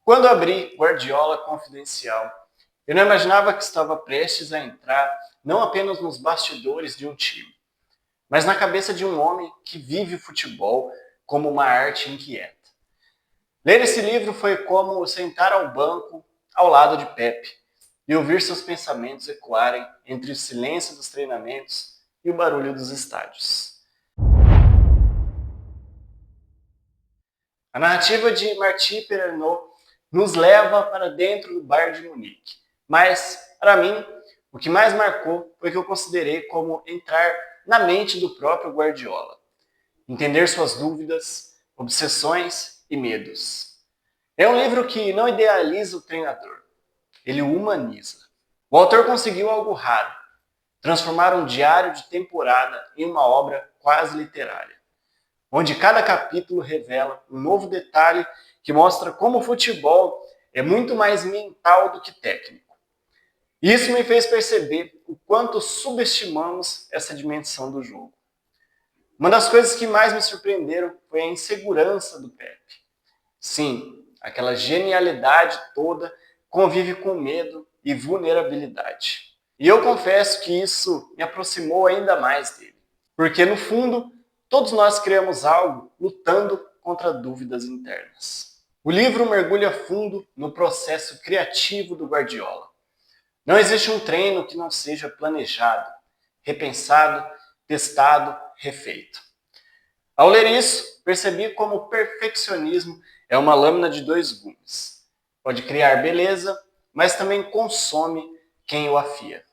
Quando abri Guardiola Confidencial, eu não imaginava que estava prestes a entrar não apenas nos bastidores de um time, mas na cabeça de um homem que vive o futebol como uma arte inquieta. Ler esse livro foi como sentar ao banco ao lado de Pepe e ouvir seus pensamentos ecoarem entre o silêncio dos treinamentos e o barulho dos estádios. A narrativa de Martí Perarnot nos leva para dentro do Bayern de Munique. Mas, para mim, o que mais marcou foi que eu considerei como entrar na mente do próprio Guardiola. Entender suas dúvidas, obsessões e medos. É um livro que não idealiza o treinador, ele o humaniza. O autor conseguiu algo raro, transformar um diário de temporada em uma obra quase literária, onde cada capítulo revela um novo detalhe que mostra como o futebol é muito mais mental do que técnico. Isso me fez perceber o quanto subestimamos essa dimensão do jogo. Uma das coisas que mais me surpreenderam foi a insegurança do Pepe. Sim, aquela genialidade toda convive com medo e vulnerabilidade. E eu confesso que isso me aproximou ainda mais dele. Porque, no fundo, todos nós criamos algo lutando contra dúvidas internas. O livro mergulha fundo no processo criativo do Guardiola. Não existe um treino que não seja planejado, repensado, testado, refeito. Ao ler isso, percebi como o perfeccionismo é uma lâmina de dois gumes. Pode criar beleza, mas também consome quem o afia.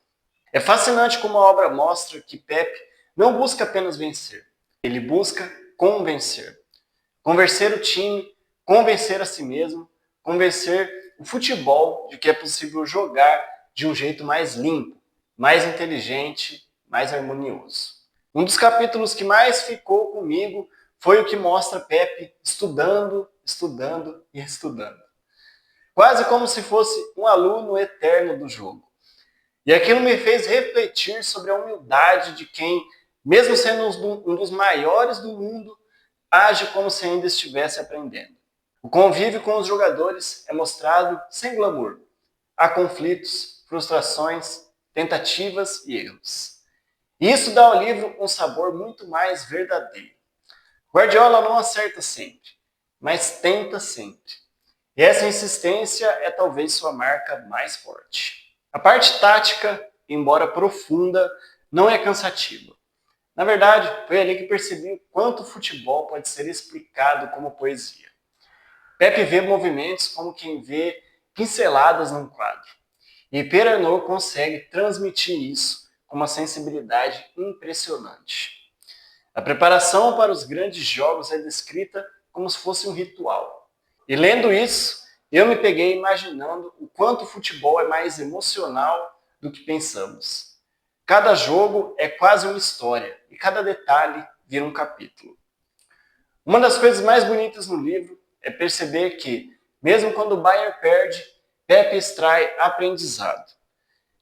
É fascinante como a obra mostra que Pepe não busca apenas vencer, ele busca convencer. Convencer o time, convencer a si mesmo, convencer o futebol de que é possível jogar de um jeito mais limpo, mais inteligente, mais harmonioso. Um dos capítulos que mais ficou comigo foi o que mostra Pepe estudando, estudando e estudando. Quase como se fosse um aluno eterno do jogo. E aquilo me fez refletir sobre a humildade de quem, mesmo sendo um dos maiores do mundo, age como se ainda estivesse aprendendo. O convívio com os jogadores é mostrado sem glamour. Há conflitos, frustrações, tentativas e erros. E isso dá ao livro um sabor muito mais verdadeiro. Guardiola não acerta sempre, mas tenta sempre. E essa insistência é talvez sua marca mais forte. A parte tática, embora profunda, não é cansativa. Na verdade, foi ali que percebi o quanto o futebol pode ser explicado como poesia. Pepe vê movimentos como quem vê pinceladas num quadro. E Perarnot consegue transmitir isso com uma sensibilidade impressionante. A preparação para os grandes jogos é descrita como se fosse um ritual. E lendo isso, eu me peguei imaginando o quanto o futebol é mais emocional do que pensamos. Cada jogo é quase uma história e cada detalhe vira um capítulo. Uma das coisas mais bonitas no livro é perceber que, mesmo quando o Bayern perde, Pepe extrai aprendizado.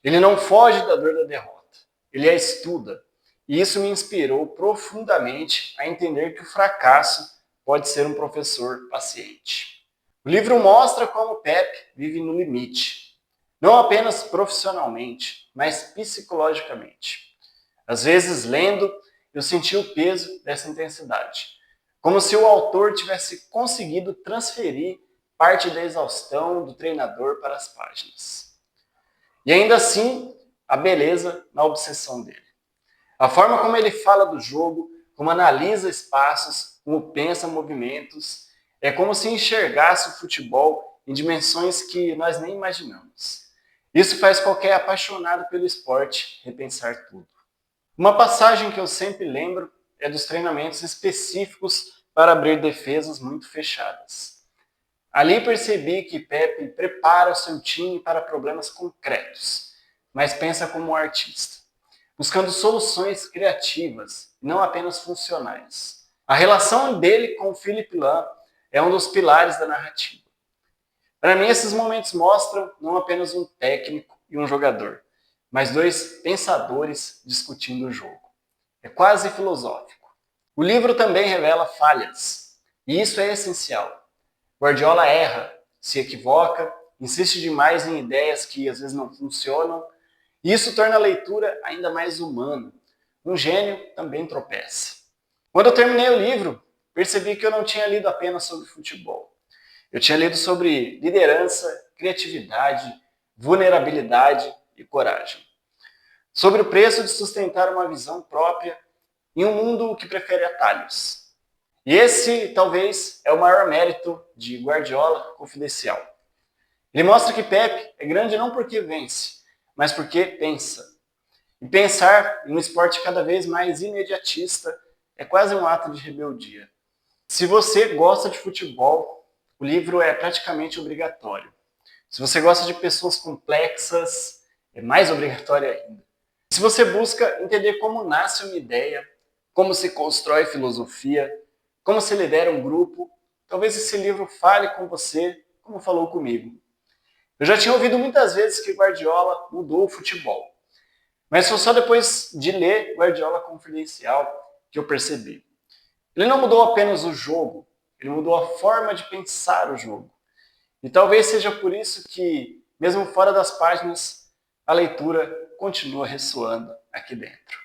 Ele não foge da dor da derrota, ele a estuda. E isso me inspirou profundamente a entender que o fracasso pode ser um professor paciente. O livro mostra como Pepe vive no limite, não apenas profissionalmente, mas psicologicamente. Às vezes, lendo, eu senti o peso dessa intensidade, como se o autor tivesse conseguido transferir parte da exaustão do treinador para as páginas. E ainda assim, a beleza na obsessão dele. A forma como ele fala do jogo, como analisa espaços, como pensa movimentos, é como se enxergasse o futebol em dimensões que nós nem imaginamos. Isso faz qualquer apaixonado pelo esporte repensar tudo. Uma passagem que eu sempre lembro é dos treinamentos específicos para abrir defesas muito fechadas. Ali percebi que Pepe prepara o seu time para problemas concretos, mas pensa como um artista, buscando soluções criativas, não apenas funcionais. A relação dele com o Philipp Lahm é um dos pilares da narrativa. Para mim, esses momentos mostram não apenas um técnico e um jogador, mas dois pensadores discutindo o jogo. É quase filosófico. O livro também revela falhas, e isso é essencial. Guardiola erra, se equivoca, insiste demais em ideias que às vezes não funcionam, e isso torna a leitura ainda mais humana. Um gênio também tropeça. Quando eu terminei o livro, percebi que eu não tinha lido apenas sobre futebol. Eu tinha lido sobre liderança, criatividade, vulnerabilidade e coragem. Sobre o preço de sustentar uma visão própria em um mundo que prefere atalhos. E esse, talvez, é o maior mérito de Guardiola Confidencial. Ele mostra que Pepe é grande não porque vence, mas porque pensa. E pensar em um esporte cada vez mais imediatista é quase um ato de rebeldia. Se você gosta de futebol, o livro é praticamente obrigatório. Se você gosta de pessoas complexas, é mais obrigatório ainda. Se você busca entender como nasce uma ideia, como se constrói filosofia, como se lidera um grupo, talvez esse livro fale com você como falou comigo. Eu já tinha ouvido muitas vezes que Guardiola mudou o futebol, mas foi só depois de ler Guardiola Confidencial que eu percebi. Ele não mudou apenas o jogo, ele mudou a forma de pensar o jogo. E talvez seja por isso que, mesmo fora das páginas, a leitura continua ressoando aqui dentro.